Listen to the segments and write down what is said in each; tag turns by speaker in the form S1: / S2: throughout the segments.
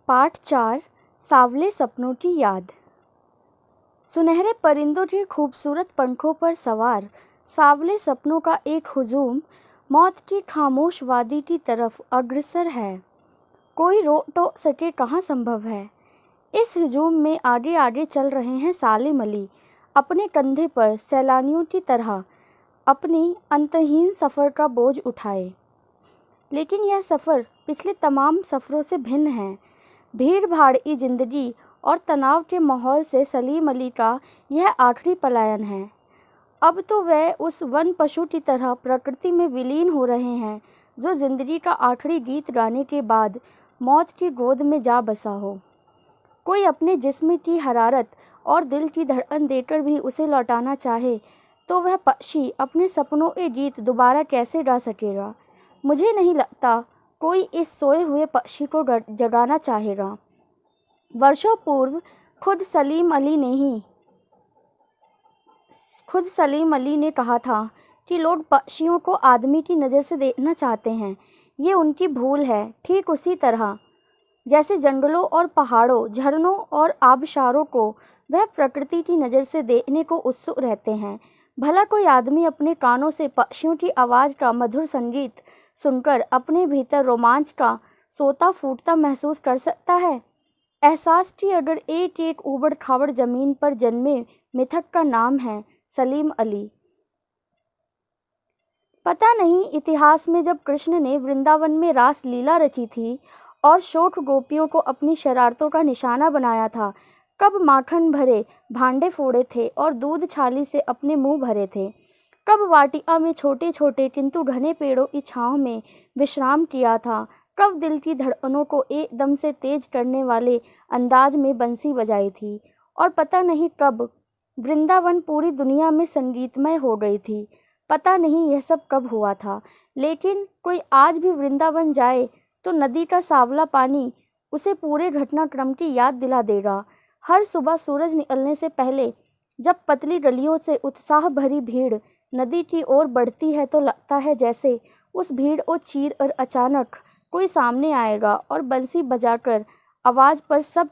S1: पाठ 4 सावले सपनों की याद। सुनहरे परिंदों की खूबसूरत पंखों पर सवार सावले सपनों का एक हुजूम मौत की खामोश वादी की तरफ अग्रसर है। कोई रोक तो सके कहाँ संभव है। इस हुजूम में आगे आगे चल रहे हैं सालिम अली, अपने कंधे पर सैलानियों की तरह अपनी अंतहीन सफ़र का बोझ उठाए। लेकिन यह सफ़र पिछले तमाम सफ़रों से भिन्न है। भीड़ भाड़ की जिंदगी और तनाव के माहौल से सलीम अली का यह आखिरी पलायन है। अब तो वह उस वन पशु की तरह प्रकृति में विलीन हो रहे हैं जो जिंदगी का आखिरी गीत गाने के बाद मौत की गोद में जा बसा हो। कोई अपने जिस्म की हरारत और दिल की धड़कन देकर भी उसे लौटाना चाहे तो वह पक्षी अपने सपनों के गीत दोबारा कैसे गा सकेगा। मुझे नहीं लगता कोई इस सोए हुए पक्षी को जगाना चाहेगा। वर्षों पूर्व खुद सलीम अली ने कहा था कि लोग पक्षियों को आदमी की नज़र से देखना चाहते हैं। ये उनकी भूल है। ठीक उसी तरह जैसे जंगलों और पहाड़ों, झरनों और आबशारों को वह प्रकृति की नज़र से देखने को उत्सुक रहते हैं। भला कोई आदमी अपने कानों से पक्षियों की आवाज़ का मधुर संगीत सुनकर अपने भीतर रोमांच का सोता फूटता महसूस कर सकता है? एहसास की अगर एक एक उबड़ खाबड़ जमीन पर जन्मे मिथक का नाम है सलीम अली। पता नहीं इतिहास में जब कृष्ण ने वृंदावन में रास लीला रची थी और शोक गोपियों को अपनी शरारतों का निशाना बनाया था, कब माखन भरे भांडे फोड़े थे और दूध छाली से अपने मुंह भरे थे, कब वाटिका में छोटे छोटे किंतु घने पेड़ों की छांव में विश्राम किया था, कब दिल की धड़कनों को एकदम से तेज करने वाले अंदाज में बंसी बजाई थी, और पता नहीं कब वृंदावन पूरी दुनिया में संगीतमय हो गई थी। पता नहीं यह सब कब हुआ था, लेकिन कोई आज भी वृंदावन जाए तो नदी का सांवला पानी उसे पूरे घटनाक्रम की याद दिला देगा। हर सुबह सूरज निकलने से पहले जब पतली गलियों से उत्साह भरी भीड़ नदी की ओर बढ़ती है तो लगता है जैसे उस भीड़ को चीर और अचानक कोई सामने आएगा और बंसी बजाकर आवाज़ पर सब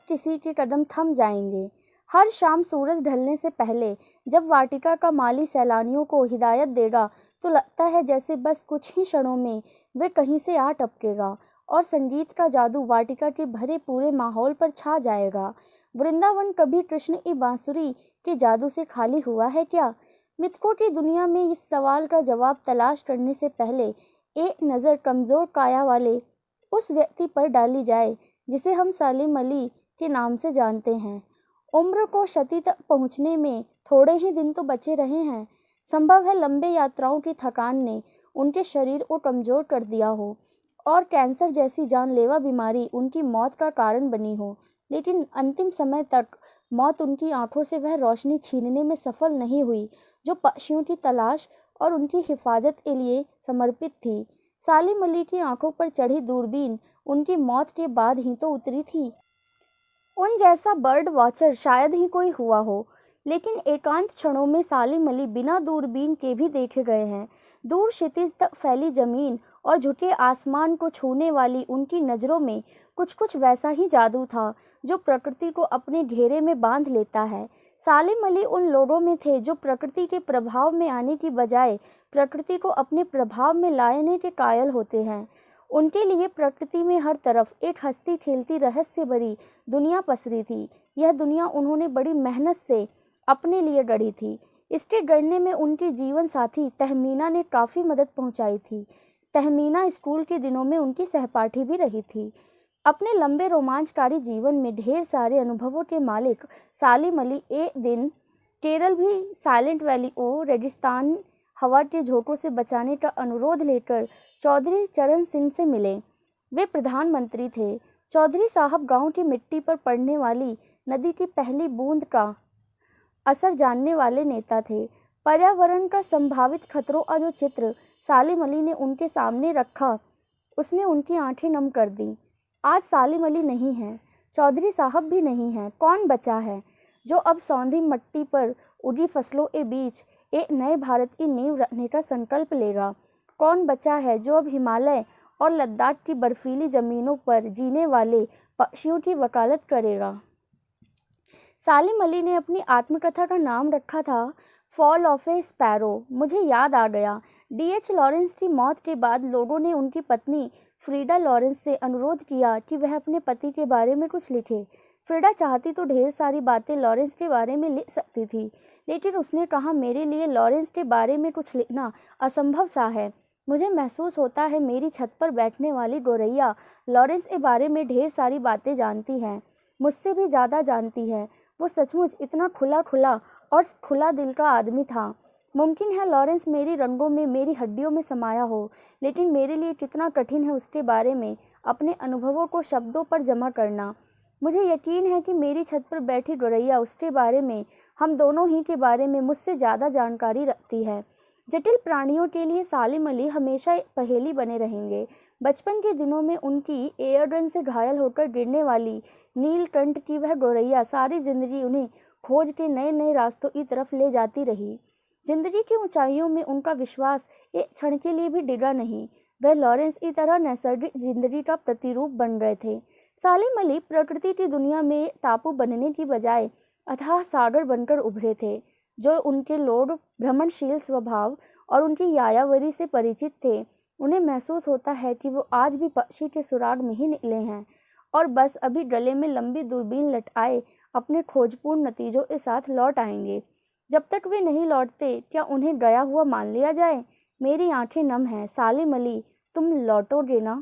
S1: किसी के कदम थम जाएंगे। हर शाम सूरज ढलने से पहले जब वाटिका का माली सैलानियों को हिदायत देगा तो लगता है जैसे बस कुछ ही क्षणों में वे कहीं से आ टपकेगा और संगीत का जादू वाटिका के भरे पूरे माहौल पर छा जाएगा। वृंदावन कभी कृष्ण की बांसुरी के जादू से खाली हुआ है क्या? मिथकों की दुनिया में इस सवाल का जवाब तलाश करने से पहले एक नज़र कमज़ोर काया वाले उस व्यक्ति पर डाली जाए जिसे हम सलीम अली के नाम से जानते हैं। उम्र को शती तक पहुंचने में थोड़े ही दिन तो बचे रहे हैं। संभव है लंबे यात्राओं की थकान ने उनके शरीर को कमज़ोर कर दिया हो और कैंसर जैसी जानलेवा बीमारी उनकी मौत का कारण बनी हो, लेकिन अंतिम समय तक मौत उनकी आंखों से वह रोशनी छीनने में सफल नहीं हुई जो पक्षियों की तलाश और उनकी हिफाजत के लिए समर्पित थी। सलीम अली की आंखों पर चढ़ी दूरबीन उनकी मौत के बाद ही तो उतरी थी। उन जैसा बर्ड वॉचर शायद ही कोई हुआ हो, लेकिन एकांत क्षणों में सलीम अली बिना दूरबीन के भी देखे गए हैं। दूर क्षितिज तक फैली जमीन और झुके आसमान को छूने वाली उनकी नज़रों में कुछ वैसा ही जादू था जो प्रकृति को अपने घेरे में बांध लेता है। सलीम अली उन लोगों में थे जो प्रकृति के प्रभाव में आने की बजाय प्रकृति को अपने प्रभाव में लाने के कायल होते हैं। उनके लिए प्रकृति में हर तरफ एक हंसती खेलती रहस्य भरी दुनिया पसरी थी। यह दुनिया उन्होंने बड़ी मेहनत से अपने लिए गढ़ी थी। इसके गढ़ने में उनकी जीवन साथी तहमीना ने काफ़ी मदद पहुंचाई थी। तहमीना स्कूल के दिनों में उनकी सहपाठी भी रही थी। अपने लंबे रोमांचकारी जीवन में ढेर सारे अनुभवों के मालिक सलीम अली एक दिन केरल भी साइलेंट वैली को रेगिस्तान हवा के झोंकों से बचाने का अनुरोध लेकर चौधरी चरण सिंह से मिले। वे प्रधानमंत्री थे। चौधरी साहब गांव की मिट्टी पर पड़ने वाली नदी की पहली बूंद का असर जानने वाले नेता थे। पर्यावरण का संभावित खतरों का जो चित्र सलीम अली ने उनके सामने रखा उसने उनकी आंखें नम कर दी। आज सलीम अली नहीं है, चौधरी साहब भी नहीं है। कौन बचा है जो अब सौंधी मिट्टी पर उगी फसलों के बीच एक नए भारत की नींव रखने का संकल्प लेगा? कौन बचा है जो अब हिमालय और लद्दाख की बर्फीली ज़मीनों पर जीने वाले पक्षियों की वकालत करेगा। सालिम अली ने अपनी आत्मकथा का नाम रखा था फॉल ऑफ ए स्पैरो। मुझे याद आ गया, D.H. लॉरेंस की मौत के बाद लोगों ने उनकी पत्नी फ्रीडा लॉरेंस से अनुरोध किया कि वह अपने पति के बारे में कुछ लिखे। फ्रीडा चाहती तो ढेर सारी बातें लॉरेंस के बारे में लिख सकती थी, लेकिन उसने कहा, मेरे लिए लॉरेंस के बारे में कुछ लिखना असंभव सा है। मुझे महसूस होता है मेरी छत पर बैठने वाली गोरैया लॉरेंस के बारे में ढेर सारी बातें जानती है, मुझसे भी ज़्यादा जानती है। वो सचमुच इतना खुला और खुला दिल का आदमी था। मुमकिन है लॉरेंस मेरी रंगों में, मेरी हड्डियों में समाया हो, लेकिन मेरे लिए कितना कठिन है उसके बारे में अपने अनुभवों को शब्दों पर जमा करना। मुझे यकीन है कि मेरी छत पर बैठी गोरैया उसके बारे में, हम दोनों ही के बारे में मुझसे ज़्यादा जानकारी रखती है। जटिल प्राणियों के लिए सालिम अली हमेशा एक पहेली बने रहेंगे। बचपन के दिनों में उनकी एयरगन से घायल होकर गिरने वाली नीलकंठ की वह गोरैया सारी जिंदगी उन्हें खोज के नए नए रास्तों की तरफ ले जाती रही। जिंदगी की ऊंचाइयों में उनका विश्वास एक क्षण के लिए भी डिगा नहीं। वह लॉरेंस की तरह नैसर्गिक जिंदगी का प्रतिरूप बन गए थे। सालिम अली प्रकृति की दुनिया में टापू बनने की बजाय अथाह सागर बनकर उभरे थे, जो उनके लोग भ्रमणशील स्वभाव और उनकी यायावरी से परिचित थे। उन्हें महसूस होता है कि वो आज भी पक्षी के सुराग में ही निकले हैं और बस अभी गले में लंबी दूरबीन लटकाए अपने खोजपूर्ण नतीजों के साथ लौट आएंगे। जब तक वे नहीं लौटते, क्या उन्हें गया हुआ मान लिया जाए? मेरी आंखें नम हैं। सालिम अली, तुम लौटोगे ना?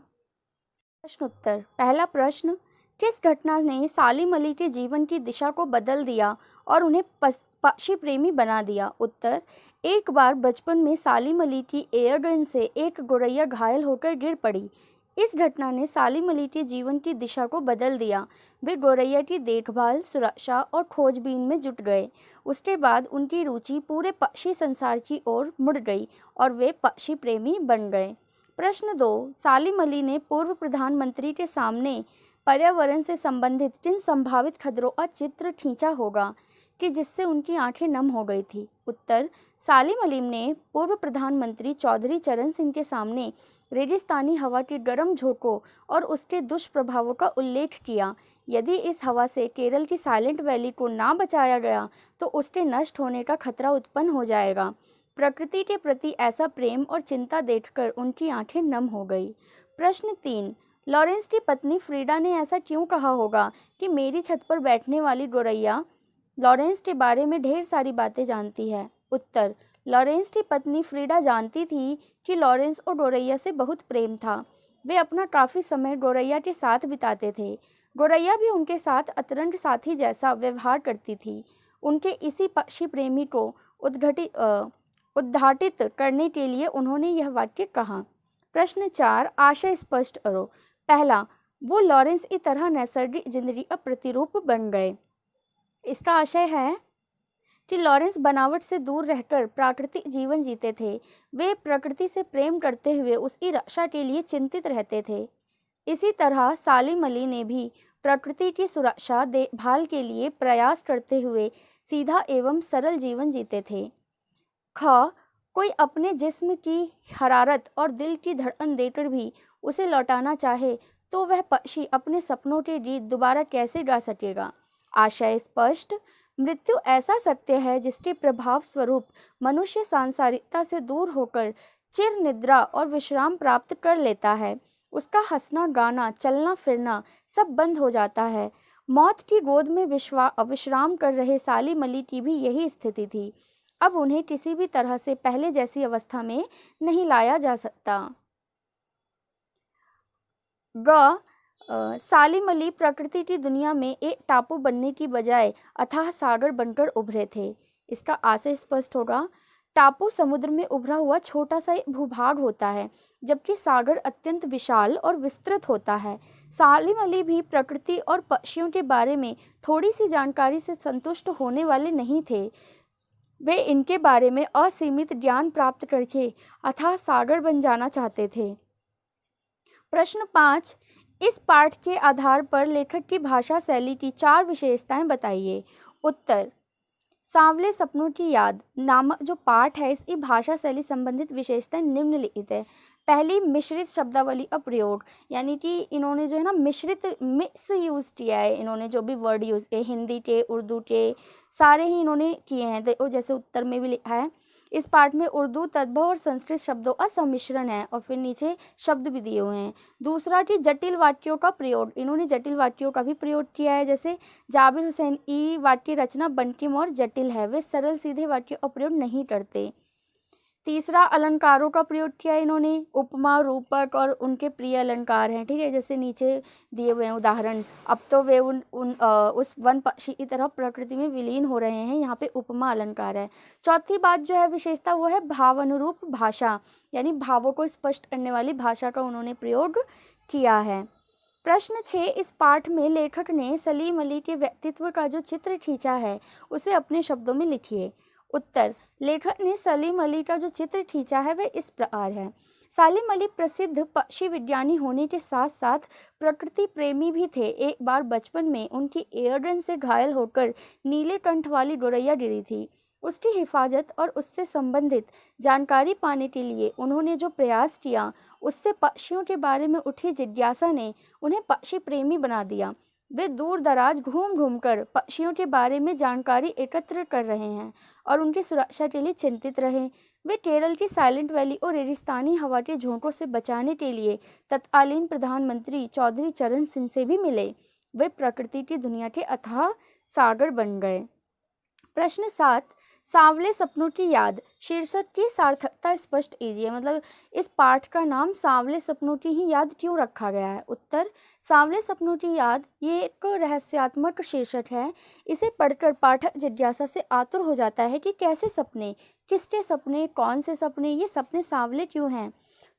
S1: प्रश्न उत्तर। पहला प्रश्न, किस घटना ने सालिम अली के जीवन की दिशा को बदल दिया और उन्हें पक्षी प्रेमी बना दिया? उत्तर, एक बार बचपन में सालिम अली की एयरगन से एक गोरैया घायल होकर गिर पड़ी। इस घटना ने सालिम अली के जीवन की दिशा को बदल दिया। वे गोरैया की देखभाल, सुरक्षा और खोजबीन में जुट गए। उसके बाद उनकी रुचि पूरे पक्षी संसार की ओर मुड़ गई और वे पक्षी प्रेमी बन गए। प्रश्न 2, सालिम अली ने पूर्व प्रधानमंत्री के सामने पर्यावरण से संबंधित किन संभावित खतरों का चित्र खींचा होगा कि जिससे उनकी आंखें नम हो गई थी? उत्तर, सालिम अली ने पूर्व प्रधानमंत्री चौधरी चरण सिंह के सामने रेगिस्तानी हवा के गर्म झोंकों और उसके दुष्प्रभावों का उल्लेख किया। यदि इस हवा से केरल की साइलेंट वैली को ना बचाया गया तो उसके नष्ट होने का खतरा उत्पन्न हो जाएगा। प्रकृति के प्रति ऐसा प्रेम और चिंता देखकर उनकी आंखें नम हो गई। प्रश्न 3, लॉरेंस की पत्नी फ्रीडा ने ऐसा क्यों कहा होगा कि मेरी छत पर बैठने वाली गोरैया लॉरेंस के बारे में ढेर सारी बातें जानती है? उत्तर, लॉरेंस की पत्नी फ्रीडा जानती थी कि लॉरेंस और गोरैया से बहुत प्रेम था। वे अपना काफ़ी समय गोरैया के साथ बिताते थे। गोरैया भी उनके साथ अतरंग साथी जैसा व्यवहार करती थी। उनके इसी पक्षी प्रेमी को उद्घाटित करने के लिए उन्होंने यह वाक्य कहा। प्रश्न 4, आशय स्पष्ट करो। पहला, वो लॉरेंस की तरह नैसर्गिक जिंदगी का प्रतिरूप बन गए। इसका आशय है कि लॉरेंस बनावट से दूर रहकर प्राकृतिक जीवन जीते थे। वे प्रकृति से प्रेम करते हुए उसकी रक्षा के लिए चिंतित रहते थे। इसी तरह सालिम अली ने भी प्रकृति की सुरक्षा देखभाल के लिए प्रयास करते हुए सीधा एवं सरल जीवन जीते थे। ख, कोई अपने जिस्म की हरारत और दिल की धड़कन देकर भी उसे लौटाना चाहे तो वह पक्षी अपने सपनों के गीत दोबारा कैसे गा सकेगा? आशय स्पष्ट। मृत्यु ऐसा सत्य है जिसके प्रभाव स्वरूप मनुष्य सांसारिकता से दूर होकर चिर निद्रा और विश्राम प्राप्त कर लेता है। उसका हंसना, गाना, चलना फिरना सब बंद हो जाता है। मौत की गोद में विश्राम कर रहे सालिम अली की भी यही स्थिति थी। अब उन्हें किसी भी तरह से पहले जैसी अवस्था में नहीं लाया जा सकता। ग, सालिम अली प्रकृति की दुनिया में एक टापू बनने की बजाय अथाह सागर बनकर उभरे थे। इसका आशय स्पष्ट होगा। टापू समुद्र में उभरा हुआ छोटा सा एक भूभाग होता है, जबकि सागर अत्यंत विशाल और विस्तृत होता है। सालिम अली भी प्रकृति और पक्षियों के बारे में थोड़ी सी जानकारी से संतुष्ट होने वाले नहीं थे। वे इनके बारे में असीमित ज्ञान प्राप्त करके अथाह सागर बन जाना चाहते थे। प्रश्न 5, इस पाठ के आधार पर लेखक की भाषा शैली की 4 विशेषताएं बताइए। उत्तर, सांवले सपनों की याद नामक जो पाठ है, इसकी भाषा शैली संबंधित विशेषताएं निम्नलिखित है। पहली, मिश्रित शब्दावली का प्रयोग, यानी कि इन्होंने जो है ना मिक्स यूज़ किया है। इन्होंने जो भी वर्ड यूज़ किए, हिंदी के, उर्दू के, सारे ही इन्होंने किए हैं। देखो जैसे उत्तर में भी लिखा है, इस पाठ में उर्दू, तद्भव और संस्कृत शब्दों का सम्मिश्रण है, और फिर नीचे शब्द भी दिए हुए हैं। दूसरा कि जटिल वाक्यों का प्रयोग, इन्होंने जटिल वाक्यों का भी प्रयोग किया है। जैसे जाबिर हुसैन की वाक्य रचना बंकिम और जटिल है, वे सरल सीधे वाक्यों का प्रयोग नहीं करते। तीसरा, अलंकारों का प्रयोग किया है इन्होंने, उपमा, रूपक और उनके प्रिय अलंकार हैं, ठीक है, जैसे नीचे दिए हुए हैं उदाहरण। अब तो वे उस वन पक्षी की तरह प्रकृति में विलीन हो रहे हैं, यहाँ पे उपमा अलंकार है। चौथी बात जो है विशेषता, वो है भाव अनुरूप भाषा, यानी भावों को स्पष्ट करने वाली भाषा का उन्होंने प्रयोग किया है। प्रश्न 6, इस पाठ में लेखक ने सलीम अली के व्यक्तित्व का जो चित्र खींचा है, उसे अपने शब्दों में लिखिए। उत्तर, लेखक ने सलीम अली का जो चित्र खींचा है वह इस प्रकार है। सलीम अली प्रसिद्ध पक्षी विज्ञानी होने के साथ साथ प्रकृति प्रेमी भी थे। एक बार बचपन में उनकी एयरगन से घायल होकर नीले कंठ वाली गोरैया गिरी थी। उसकी हिफाजत और उससे संबंधित जानकारी पाने के लिए उन्होंने जो प्रयास किया, उससे पक्षियों के बारे में उठी जिज्ञासा ने उन्हें पक्षी प्रेमी बना दिया। वे दूर दराज घूम घूम कर पक्षियों के बारे में जानकारी एकत्र कर रहे हैं और उनकी सुरक्षा के लिए चिंतित रहे। वे केरल की साइलेंट वैली और रेगिस्तानी हवा के झोंकों से बचाने के लिए तत्कालीन प्रधानमंत्री चौधरी चरण सिंह से भी मिले। वे प्रकृति की दुनिया के अथाह सागर बन गए। प्रश्न 7, सांवले सपनों की याद शीर्षक की सार्थकता स्पष्ट कीजिए। मतलब इस पाठ का नाम सांवले सपनों की ही याद क्यों रखा गया है? उत्तर, सांवले सपनों की याद ये एक रहस्यात्मक शीर्षक है। इसे पढ़कर पाठक जिज्ञासा से आतुर हो जाता है कि कैसे सपने, किसके सपने, कौन से सपने, ये सपने सांवले क्यों हैं,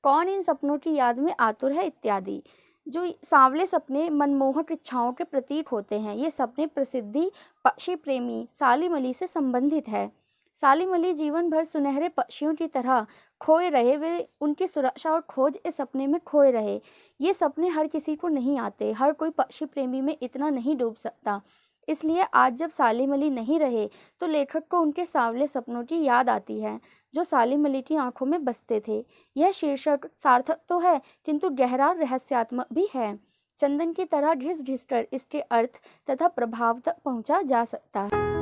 S1: कौन इन सपनों की याद में आतुर है, इत्यादि। जो सांवले सपने मनमोहक इच्छाओं के प्रतीक होते हैं। ये सपने प्रसिद्धि पक्षी प्रेमी सलीम अली से संबंधित है। सलीम अली जीवन भर सुनहरे पक्षियों की तरह खोए रहे, वे उनकी सुरक्षा और खोज इस सपने में खोए रहे। ये सपने हर किसी को नहीं आते, हर कोई पक्षी प्रेमी में इतना नहीं डूब सकता। इसलिए आज जब सलीम अली नहीं रहे तो लेखक को उनके सांवले सपनों की याद आती है, जो सलीम अली की आंखों में बसते थे। यह शीर्षक सार्थक तो है, किंतु गहरा रहस्यात्मक भी है। चंदन की तरह घिस घिस कर इसके अर्थ तथा प्रभाव तक पहुंचा जा सकता है।